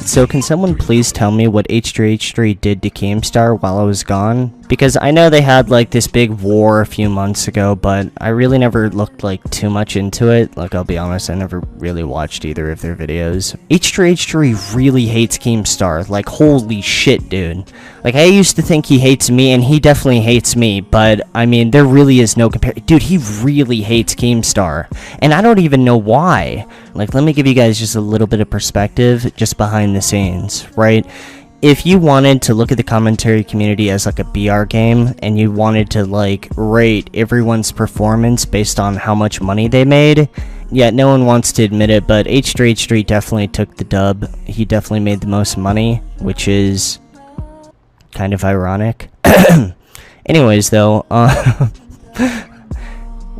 So can someone please tell me what H3H3 did to Keemstar while I was gone? Because I know they had like this big war a few months ago, but I really never looked like too much into it. Like, I'll be honest, I never really watched either of their videos. H3H3 really hates Keemstar. Like, holy shit, dude. Like, I used to think he hates me, and he definitely hates me, but I mean, there really is no comparison. Dude, he really hates Keemstar, and I don't even know why. Like, let me give you guys just a little bit of perspective just behind the scenes, right? If you wanted to look at the commentary community as like a BR game, and you wanted to like rate everyone's performance based on how much money they made, yeah, no one wants to admit it, but H3H3 definitely took the dub. He definitely made the most money, which is kind of ironic. Anyways, though,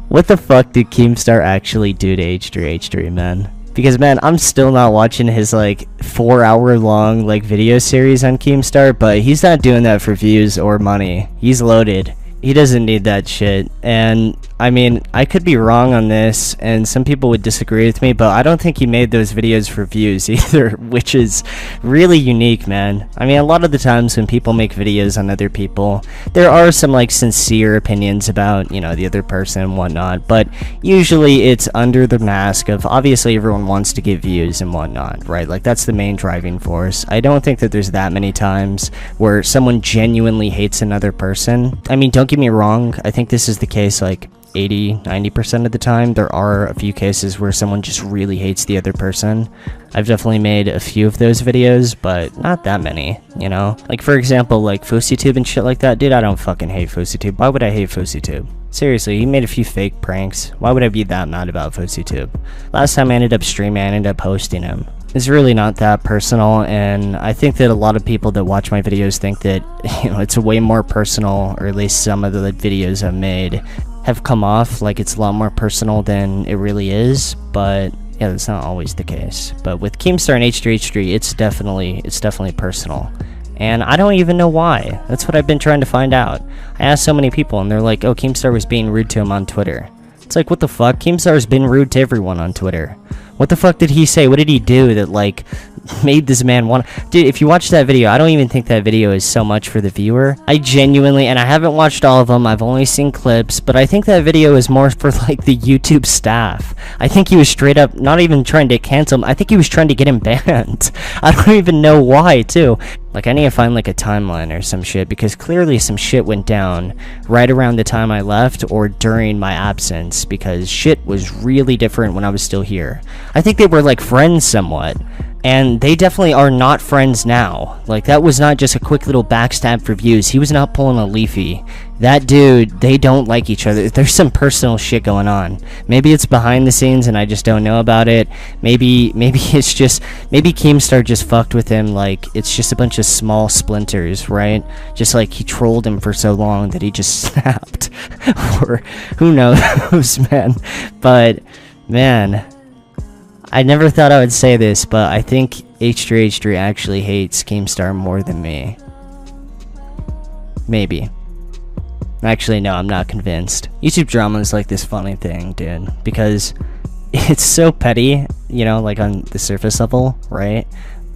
what the fuck did Keemstar actually do to H3H3, man? Because, man, I'm still not watching his, like, 4-hour-long, like, video series on Keemstar, but he's not doing that for views or money. He's loaded. He doesn't need that shit. And, I mean, I could be wrong on this, and some people would disagree with me, but I don't think he made those videos for views either, which is really unique, man. I mean, a lot of the times when people make videos on other people, there are some, like, sincere opinions about, you know, the other person and whatnot, but usually it's under the mask of, obviously everyone wants to get views and whatnot, right? Like, that's the main driving force. I don't think that there's that many times where someone genuinely hates another person. I mean, don't get me wrong, I think this is the case, like, 80-90% of the time. There are a few cases where someone just really hates the other person. I've definitely made a few of those videos, but not that many, you know? Like, for example, like FouseyTube and shit like that. Dude, I don't fucking hate FouseyTube. Why would I hate FouseyTube? Seriously, he made a few fake pranks. Why would I be that mad about FouseyTube? Last time I ended up streaming, I ended up hosting him. It's really not that personal, and I think that a lot of people that watch my videos think that, you know, it's way more personal, or at least some of the videos I've made have come off like it's a lot more personal than it really is, but yeah, that's not always the case. But with Keemstar and H3H3, it's definitely personal. And I don't even know why. That's what I've been trying to find out. I asked so many people, and they're like, oh, Keemstar was being rude to him on Twitter. It's like, what the fuck? Keemstar's been rude to everyone on Twitter. What the fuck did he say? What did he do that, like, made this man want... Dude, if you watch that video, I don't even think that video is so much for the viewer. I genuinely, and I haven't watched all of them, I've only seen clips, but I think that video is more for, like, the YouTube staff. I think he was straight up not even trying to cancel him, I think he was trying to get him banned. I don't even know why, too. Like, I need to find, like, a timeline or some shit, because clearly some shit went down right around the time I left or during my absence, because shit was really different when I was still here. I think they were, like, friends somewhat, and they definitely are not friends now. Like, that was not just a quick little backstab for views. He was not pulling a Leafy. That dude, they don't like each other. There's some personal shit going on. Maybe it's behind the scenes and I just don't know about it. Maybe it's just, maybe Keemstar just fucked with him, like, it's just a bunch of small splinters, right? Just like he trolled him for so long that he just snapped. Or, who knows, man. But, man, I never thought I would say this, but I think H3H3 actually hates Keemstar more than me. Maybe. Actually, no, I'm not convinced. YouTube drama is like this funny thing, dude, because it's so petty, you know, like on the surface level, right?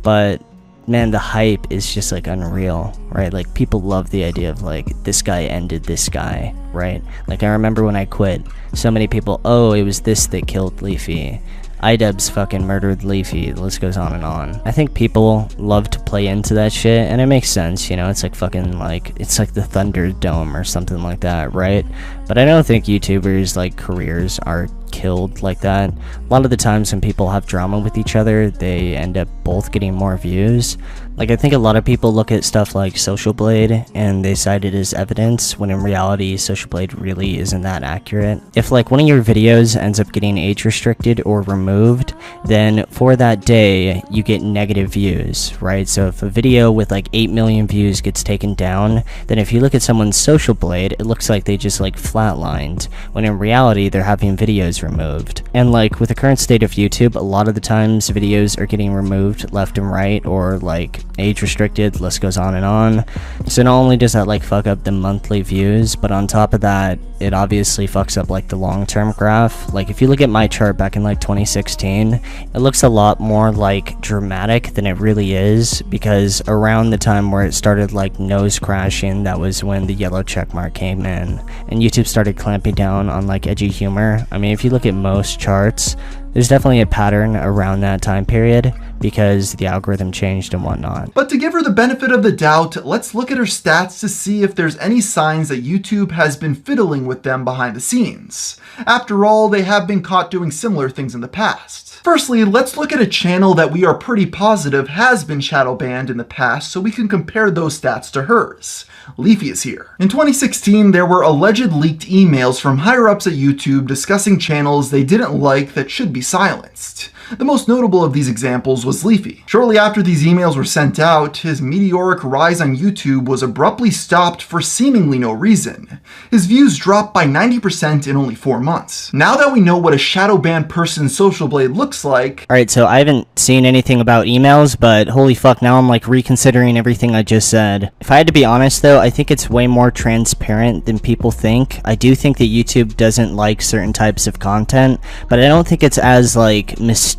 But, man, the hype is just, like, unreal, right? Like, people love the idea of, like, this guy ended this guy, right? Like, I remember when I quit, so many people, oh, it was this that killed Leafy. iDubbbz fucking murdered Leafy. The list goes on and on. I think people love to play into that shit, and it makes sense, you know? It's like fucking, like, it's like the Thunderdome or something like that, right? But I don't think YouTubers, like, careers are killed like that. A lot of the times when people have drama with each other, they end up both getting more views. Like, I think a lot of people look at stuff like Social Blade and they cite it as evidence, when in reality, Social Blade really isn't that accurate. If, like, one of your videos ends up getting age restricted or removed, then for that day, you get negative views, right? So if a video with, like, 8 million views gets taken down, then if you look at someone's Social Blade, it looks like they just, like, flatlined, when in reality, they're having videos removed. And like with the current state of YouTube, a lot of the times videos are getting removed left and right, or like age restricted, list goes on and on. So not only does that like fuck up the monthly views, but on top of that, it obviously fucks up like the long-term graph. Like if you look at my chart back in like 2016, it looks a lot more like dramatic than it really is, because around the time where it started like nose crashing, that was when the yellow check mark came in and YouTube started clamping down on like edgy humor. I mean, if you look at most charts, there's definitely a pattern around that time period because the algorithm changed and whatnot. But to give her the benefit of the doubt, let's look at her stats to see if there's any signs that YouTube has been fiddling with them behind the scenes. After all, they have been caught doing similar things in the past. Firstly, let's look at a channel that we are pretty positive has been shadow banned in the past so we can compare those stats to hers. Leafyishere. In 2016, there were alleged leaked emails from higher-ups at YouTube discussing channels they didn't like that should be silenced. The most notable of these examples was Leafy. Shortly after these emails were sent out, his meteoric rise on YouTube was abruptly stopped for seemingly no reason. His views dropped by 90% in only 4 months. Now that we know what a shadow banned person's social blade looks like... Alright, so I haven't seen anything about emails, but holy fuck, now I'm like reconsidering everything I just said. If I had to be honest though, I think it's way more transparent than people think. I do think that YouTube doesn't like certain types of content, but I don't think it's as like mysterious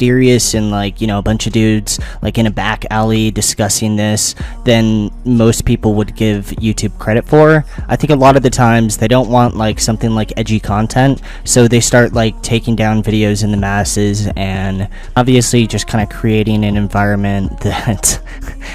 and like, you know, a bunch of dudes like in a back alley discussing this than most people would give YouTube credit for. I think a lot of the times they don't want like something like edgy content, so they start like taking down videos in the masses and obviously just kind of creating an environment that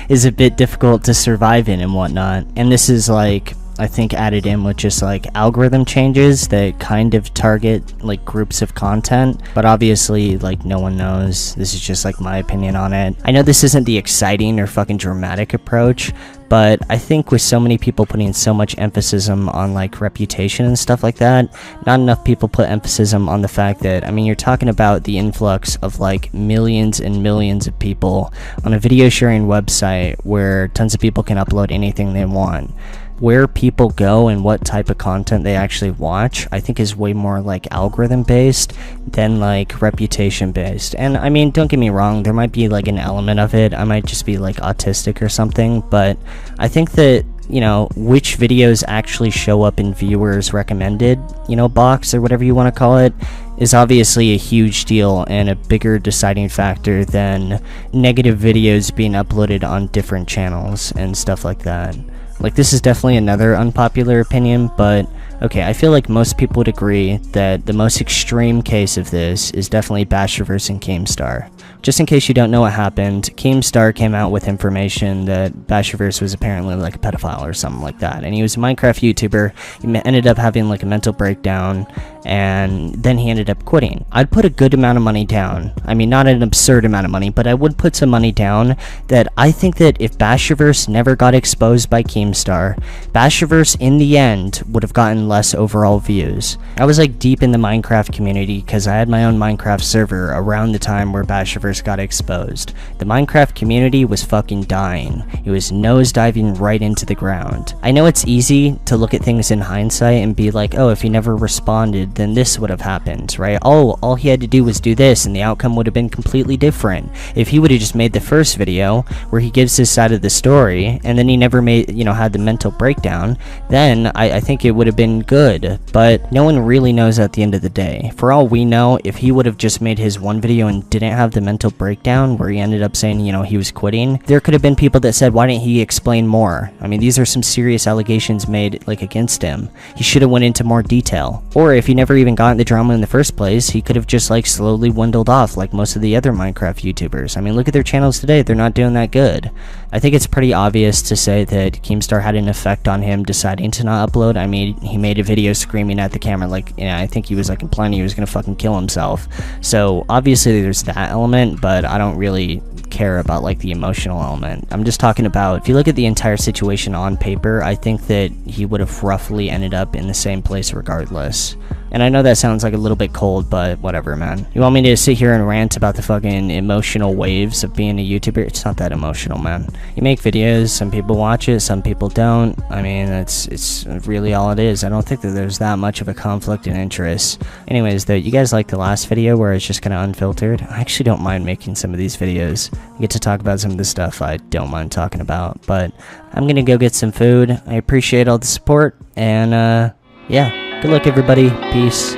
is a bit difficult to survive in and whatnot. And this is like, I think, added in with just like algorithm changes that kind of target like groups of content, but obviously like no one knows. This is just like my opinion on it. I know this isn't the exciting or fucking dramatic approach, but I think with so many people putting so much emphasis on like reputation and stuff like that, not enough people put emphasis on the fact that, I mean, you're talking about the influx of like millions and millions of people on a video sharing website where tons of people can upload anything they want. Where people go and what type of content they actually watch, I think is way more like algorithm based than like reputation based. And I mean, don't get me wrong, there might be like an element of it. I might just be like autistic or something, but I think that, you know, which videos actually show up in viewers recommended, you know, box or whatever you want to call it, is obviously a huge deal and a bigger deciding factor than negative videos being uploaded on different channels and stuff like that. Like, this is definitely another unpopular opinion, but okay, I feel like most people would agree that the most extreme case of this is definitely Bashverse and Keemstar. Just in case you don't know what happened, Keemstar came out with information that Bashverse was apparently like a pedophile or something like that, and he was a Minecraft YouTuber. He ended up having like a mental breakdown, and then he ended up quitting. I'd put a good amount of money down. I mean, not an absurd amount of money, but I would put some money down that I think that if Bashverse never got exposed by Keemstar, Bashverse in the end would have gotten less overall views. I was like deep in the Minecraft community because I had my own Minecraft server around the time where Bashverse got exposed. The Minecraft community was fucking dying. It was nosediving right into the ground. I know it's easy to look at things in hindsight and be like, oh, if he never responded, then this would have happened, right? Oh, all he had to do was do this and the outcome would have been completely different. If he would have just made the first video where he gives his side of the story and then he never made, you know, had the mental breakdown, then I think it would have been good. But no one really knows at the end of the day. For all we know, if he would have just made his one video and didn't have the mental breakdown where he ended up saying, you know, he was quitting, there could have been people that said, why didn't he explain more? I mean, these are some serious allegations made like against him. He should have went into more detail. Or if he never even got in the drama in the first place, he could have just like slowly dwindled off like most of the other Minecraft YouTubers. I mean, look at their channels today, they're not doing that good. I think it's pretty obvious to say that Keemstar had an effect on him deciding to not upload. I mean, he made a video screaming at the camera like, you know, I think he was like implying he was gonna fucking kill himself. So obviously there's that element, but I don't really care about like the emotional element. I'm just talking about, if you look at the entire situation on paper, I think that he would have roughly ended up in the same place regardless. And I know that sounds like a little bit cold, but whatever, man. You want me to sit here and rant about the fucking emotional waves of being a YouTuber? It's not that emotional, man. You make videos, some people watch it, some people don't. I mean, it's really all it is. I don't think that there's that much of a conflict in interest. Anyways, though, you guys like the last video where it's just kind of unfiltered? I actually don't mind making some of these videos. I get to talk about some of the stuff I don't mind talking about, but I'm gonna go get some food. I appreciate all the support, and, yeah. Good luck, everybody. Peace.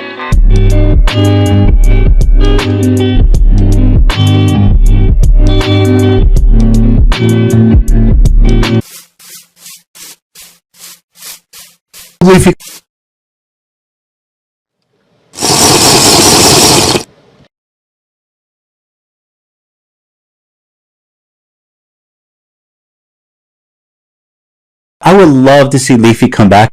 Leafy. I would love to see Leafy come back.